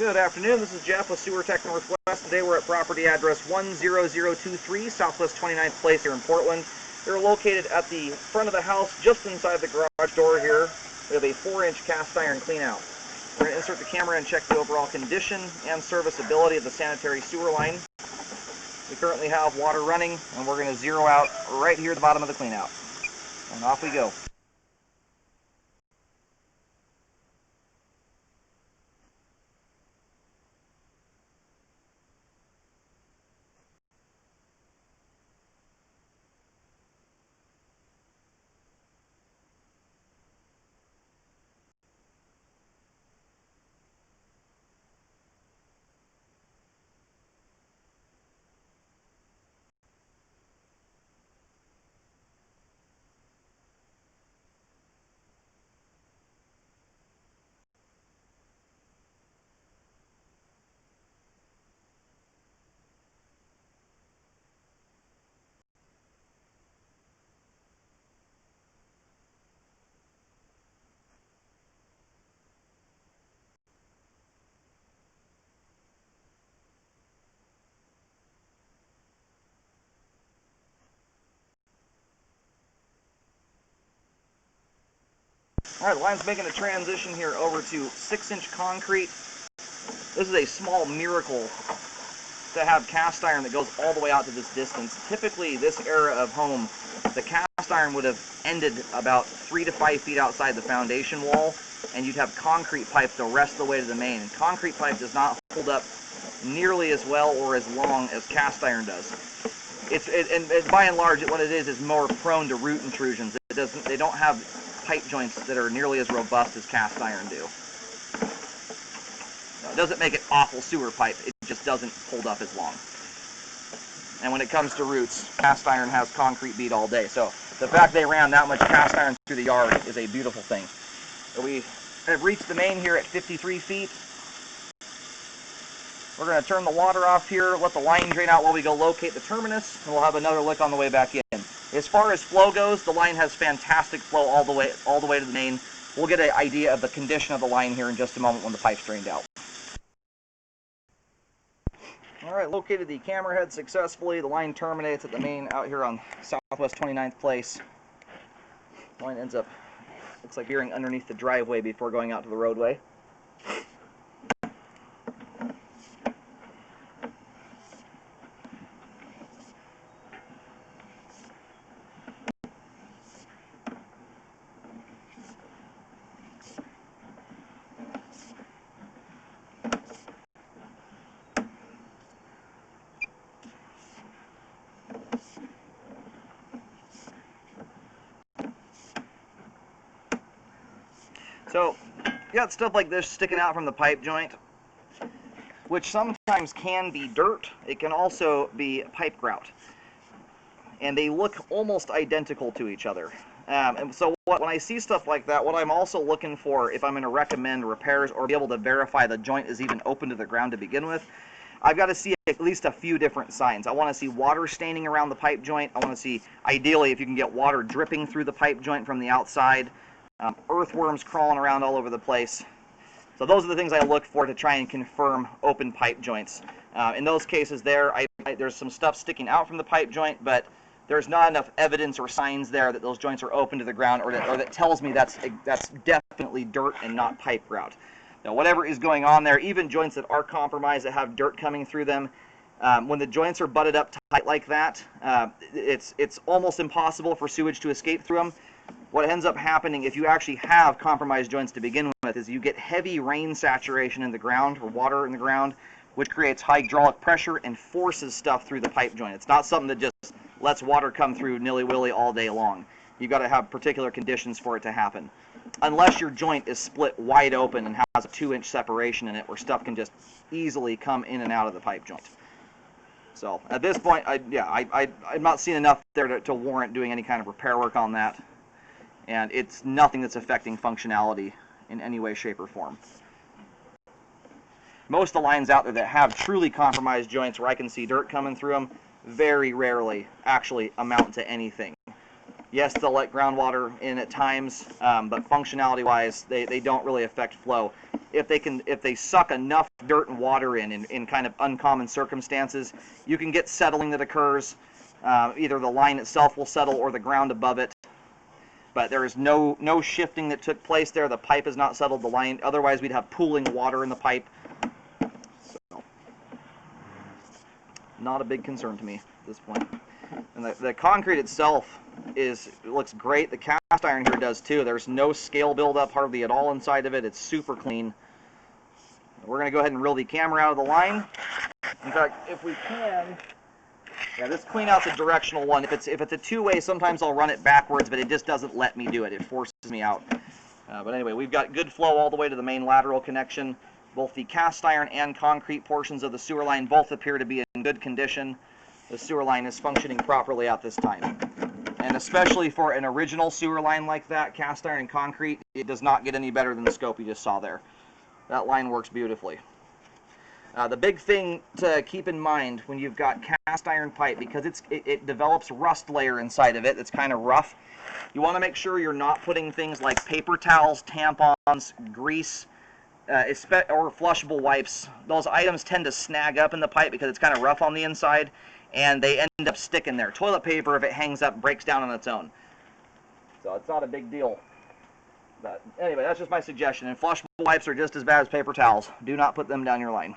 Good afternoon, this is Jeff with Sewer Tech Northwest. Today we're at property address 10023 Southwest 29th Place here in Portland. They're located at the front of the house, just inside the garage door here. We have a 4-inch cast iron clean out. We're going to insert the camera and check the overall condition and serviceability of the sanitary sewer line. We currently have water running, and we're going to zero out right here at the bottom of the clean out. And off we go. Alright, the line's making a transition here over to 6-inch concrete. This is a small miracle to have cast iron that goes all the way out to this distance. Typically, this era of home, the cast iron would have ended about 3 to 5 feet outside the foundation wall, and you'd have concrete pipe the rest of the way to the main. And concrete pipe does not hold up nearly as well or as long as cast iron does. And by and large, what it is more prone to root intrusions. They don't have pipe joints that are nearly as robust as cast iron do. It doesn't make it awful sewer pipe, it just doesn't hold up as long. And when it comes to roots, cast iron has concrete beat all day. So the fact they ran that much cast iron through the yard is a beautiful thing. So we have reached the main here at 53 feet. We're going to turn the water off here, let the line drain out while we go locate the terminus, and we'll have another look on the way back in. As far as flow goes, the line has fantastic flow all the way to the main. We'll get an idea of the condition of the line here in just a moment when the pipe's drained out. Alright, located the camera head successfully. The line terminates at the main out here on Southwest 29th Place. The line ends up, looks like veering underneath the driveway before going out to the roadway. So, you got stuff like this sticking out from the pipe joint, which sometimes can be dirt. It can also be pipe grout. And they look almost identical to each other. And so when I see stuff like that, what I'm also looking for, if I'm going to recommend repairs or be able to verify the joint is even open to the ground to begin with, I've got to see at least a few different signs. I want to see water staining around the pipe joint. I want to see, ideally, if you can get water dripping through the pipe joint from the outside. Earthworms crawling around all over the place. So those are the things I look for to try and confirm open pipe joints. In those cases there's some stuff sticking out from the pipe joint, but there's not enough evidence or signs there that those joints are open to the ground, or that tells me that's definitely dirt and not pipe grout. Now, whatever is going on there, even joints that are compromised that have dirt coming through them, when the joints are butted up tight like that, it's almost impossible for sewage to escape through them. What ends up happening if you actually have compromised joints to begin with is you get heavy rain saturation in the ground, or water in the ground, which creates hydraulic pressure and forces stuff through the pipe joint. It's not something that just lets water come through nilly-willy all day long. You've got to have particular conditions for it to happen. Unless your joint is split wide open and has a 2-inch separation in it where stuff can just easily come in and out of the pipe joint. So at this point, I'm not seeing enough there to warrant doing any kind of repair work on that. And it's nothing that's affecting functionality in any way, shape, or form. Most of the lines out there that have truly compromised joints where I can see dirt coming through them very rarely actually amount to anything. Yes, they'll let groundwater in at times, but functionality-wise, they don't really affect flow. if they suck enough dirt and water in kind of uncommon circumstances, you can get settling that occurs. Either the line itself will settle or the ground above it. But there is no shifting that took place there. The pipe has not settled the line. Otherwise, we'd have pooling water in the pipe. So, not a big concern to me at this point. And the concrete itself looks great. The cast iron here does too. There's no scale buildup hardly at all inside of it. It's super clean. We're going to go ahead and reel the camera out of the line. In fact, if we can, yeah, this clean out's a directional one. If it's a two-way, sometimes I'll run it backwards, but it just doesn't let me do it. It forces me out. But anyway, we've got good flow all the way to the main lateral connection. Both the cast iron and concrete portions of the sewer line both appear to be in good condition. The sewer line is functioning properly at this time. And especially for an original sewer line like that, cast iron and concrete, it does not get any better than the scope you just saw there. That line works beautifully. The big thing to keep in mind when you've got cast iron pipe, because it develops rust layer inside of it that's kind of rough, you want to make sure you're not putting things like paper towels, tampons, grease, or flushable wipes. Those items tend to snag up in the pipe because it's kind of rough on the inside, and they end up sticking there. Toilet paper, if it hangs up, breaks down on its own. So it's not a big deal. But anyway, that's just my suggestion. And flushable wipes are just as bad as paper towels. Do not put them down your line.